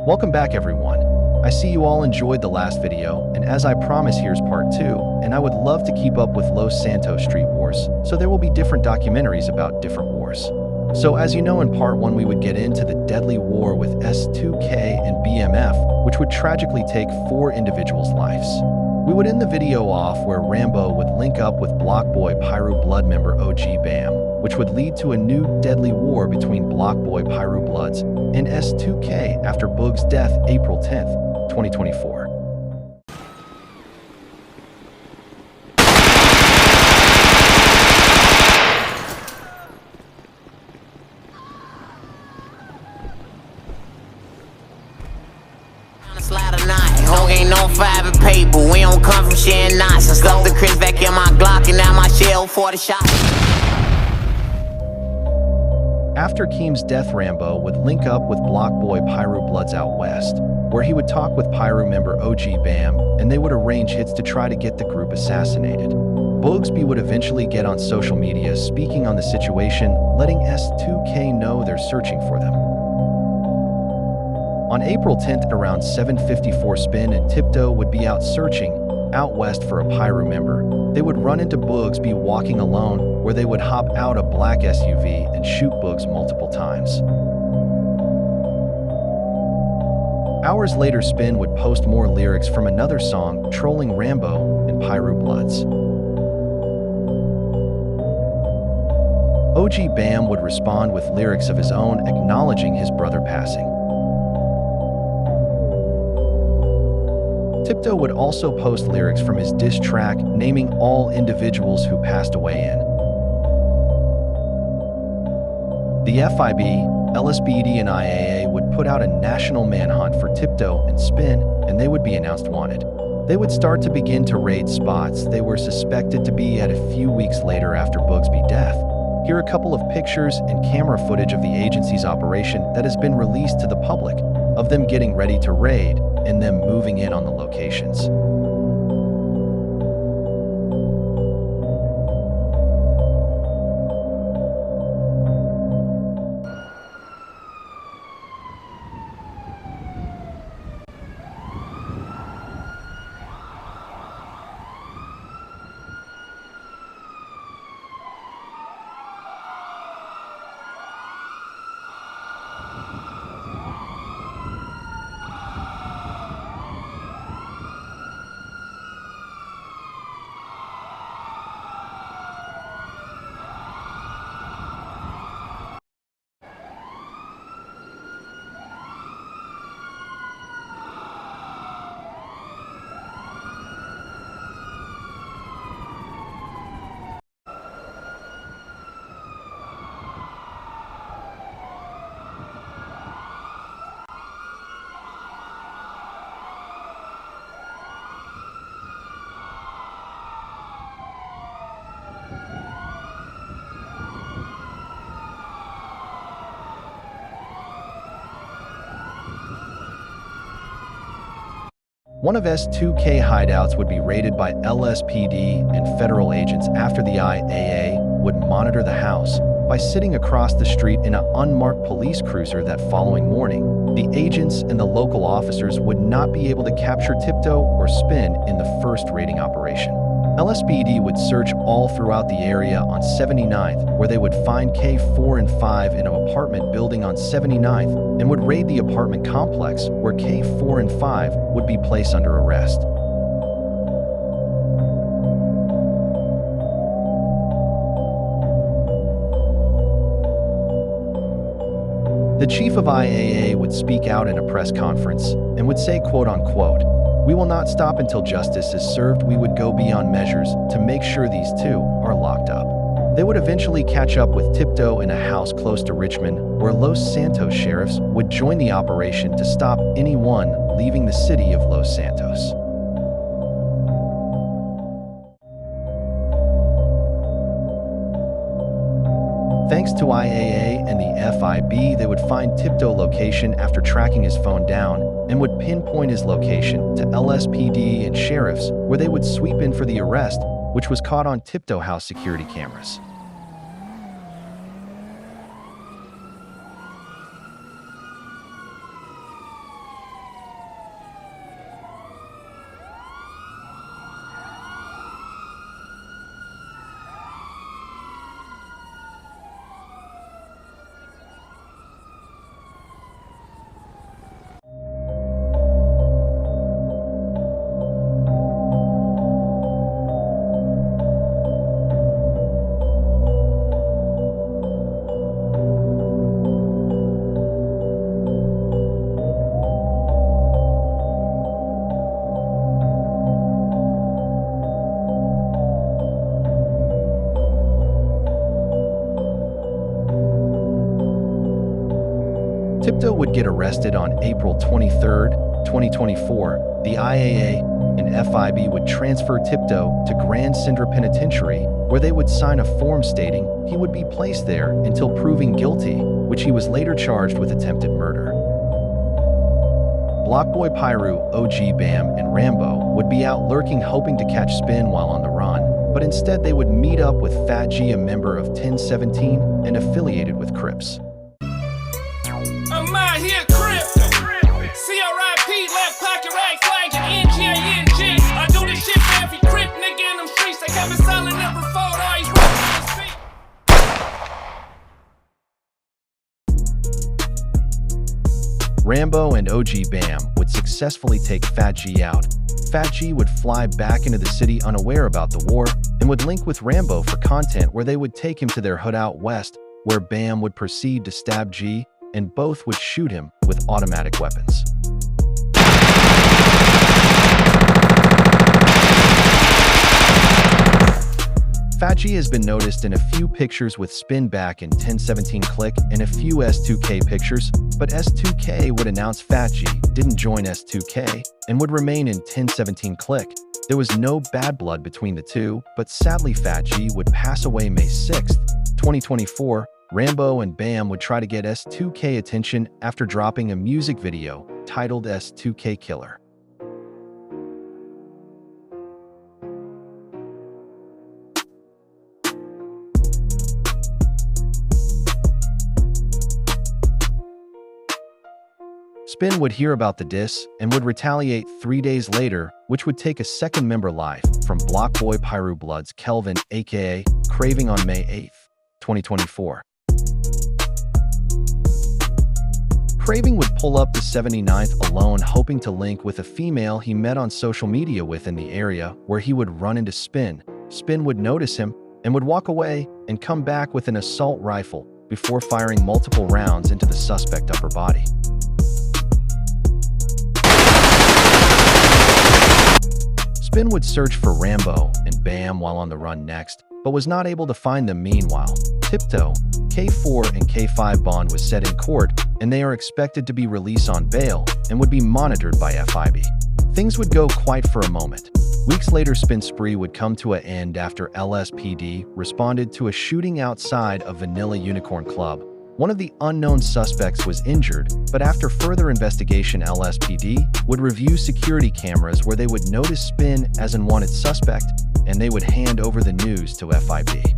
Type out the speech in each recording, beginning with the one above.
Welcome back, everyone. I see you all enjoyed the last video, and as I promised, here's part 2, and I would love to keep up with Los Santos street wars, so there will be different documentaries about different wars. So as you know, in part 1 we would get into the deadly war with S2K and BMF, which would tragically take 4 individuals' lives. We would end the video off where Rambo would link up with Block Boy PiruBloods member OG Bam, which would lead to a new deadly war between Block Boy PiruBloods and S2K after Boog's death April 10th, 2024. Ain't no 5 and paper, we don't come from sharing knots. I stuffed the Chris back in my Glock and now my shell for the shot. After Keem's death, Rambo would link up with Block Boy PiruBloods out west, where he would talk with Piru member OG Bam, and they would arrange hits to try to get the group assassinated. Boogsby would eventually get on social media speaking on the situation, letting S2K know they're searching for them. On April 10th, around 7:54 Spin and Tiptoe would be out searching, out west for a Piru member. They would run into Boogsby walking alone, where they would hop out a black SUV and shoot Boogs multiple times. Hours later, Spin would post more lyrics from another song, trolling Rambo and PiruBloods. OG Bam would respond with lyrics of his own, acknowledging his brother passing. Tiptoe would also post lyrics from his diss track, naming all individuals who passed away in. The FIB, LSPD, and IAA would put out a national manhunt for Tiptoe and Spin, and they would be announced wanted. They would start to begin to raid spots they were suspected to be at a few weeks later after Boogsby's death. Here are a couple of pictures and camera footage of the agency's operation that has been released to the public, of them getting ready to raid, and them moving in on the locations. One of S2K hideouts would be raided by LSPD and federal agents after the IAA would monitor the house by sitting across the street in an unmarked police cruiser that following morning. The agents and the local officers would not be able to capture Tiptoe or Spin in the first raiding operation. LSPD would search all throughout the area on 79th, where they would find K4 and 5 in an apartment building on 79th, and would raid the apartment complex, where K4 and 5 would be placed under arrest. The chief of IAA would speak out in a press conference and would say, quote unquote, "We will not stop until justice is served. We would go beyond measures to make sure these two are locked up." They would eventually catch up with Tiptoe in a house close to Richmond, where Los Santos sheriffs would join the operation to stop anyone leaving the city of Los Santos. Thanks to IAA and the FIB, they would find Tiptoe location after tracking his phone down and would pinpoint his location to LSPD and sheriffs, where they would sweep in for the arrest, which was caught on Tiptoe House security cameras. get arrested on April 23, 2024, the IAA and FIB would transfer Tiptoe to Grand Central Penitentiary, where they would sign a form stating he would be placed there until proving guilty, which he was later charged with attempted murder. Blockboy Piru, OG Bam, and Rambo would be out lurking hoping to catch Spin while on the run, but instead they would meet up with Fat G, a member of 1017 and affiliated with Crips. I'm out here, Crip. C-R-I-P, left pocket, right flag, and N-G-A-N-G. I do this shit for every Crip nigga in them streets. They kept it silent number 4, always rapping to speak. Rambo and OG Bam would successfully take Fat G out. Fat G would fly back into the city unaware about the war and would link with Rambo for content where they would take him to their hood out west, where Bam would proceed to stab G, and both would shoot him with automatic weapons. Fat G has been noticed in a few pictures with Spin back in 1017 Click and a few S2K pictures, but S2K would announce Fat G didn't join S2K and would remain in 1017 Click. There was no bad blood between the two, but sadly Fat G would pass away May 6, 2024. Rambo and Bam would try to get S2K attention after dropping a music video titled S2K Killer. Spin would hear about the diss and would retaliate 3 days later, which would take a second member life from Blockboy PiruBloods Kelvin, aka Craving, on May 8, 2024. Craving would pull up the 79th alone, hoping to link with a female he met on social media with in the area, where he would run into Spin. Spin would notice him and would walk away and come back with an assault rifle before firing multiple rounds into the suspect's upper body. Spin would search for Rambo and Bam while on the run next, but was not able to find them. Meanwhile, Tiptoe, K4 and K5 bond was set in court, and they are expected to be released on bail and would be monitored by FIB. Things would go quiet for a moment. Weeks later, Spin spree would come to an end after LSPD responded to a shooting outside of Vanilla Unicorn Club. One of the unknown suspects was injured, but after further investigation, LSPD would review security cameras where they would notice Spin as an wanted suspect, and they would hand over the news to FIB.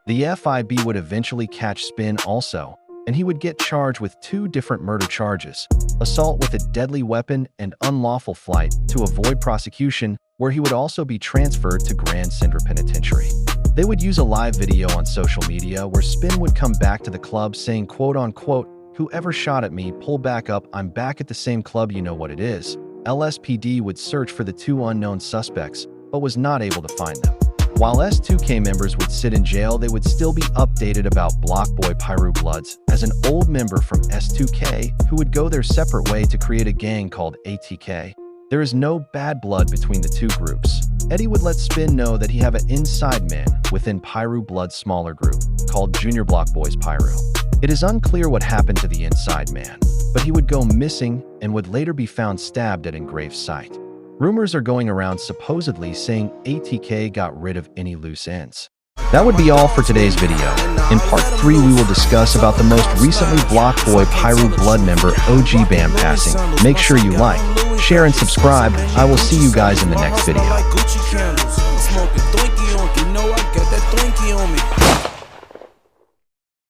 The FIB would eventually catch Spin also, and he would get charged with 2 different murder charges: assault with a deadly weapon and unlawful flight to avoid prosecution, where he would also be transferred to Grand Central Penitentiary. They would use a live video on social media where Spin would come back to the club saying, quote unquote, "Whoever shot at me, pull back up, I'm back at the same club, you know what it is." LSPD would search for the 2 unknown suspects, but was not able to find them. While S2K members would sit in jail, they would still be updated about Blockboy PiruBloods as an old member from S2K who would go their separate way to create a gang called ATK. There is no bad blood between the 2 groups. Eddie would let Spin know that he have an inside man within PiruBloods' smaller group called Junior Blockboys Piru. It is unclear what happened to the inside man, but he would go missing and would later be found stabbed at engraved site. Rumors are going around supposedly saying ATK got rid of any loose ends. That would be all for today's video. In part 3, we will discuss about the most recently Blockboy PiruBlood member OG Bam passing. Make sure you like, share, and subscribe. I will see you guys in the next video.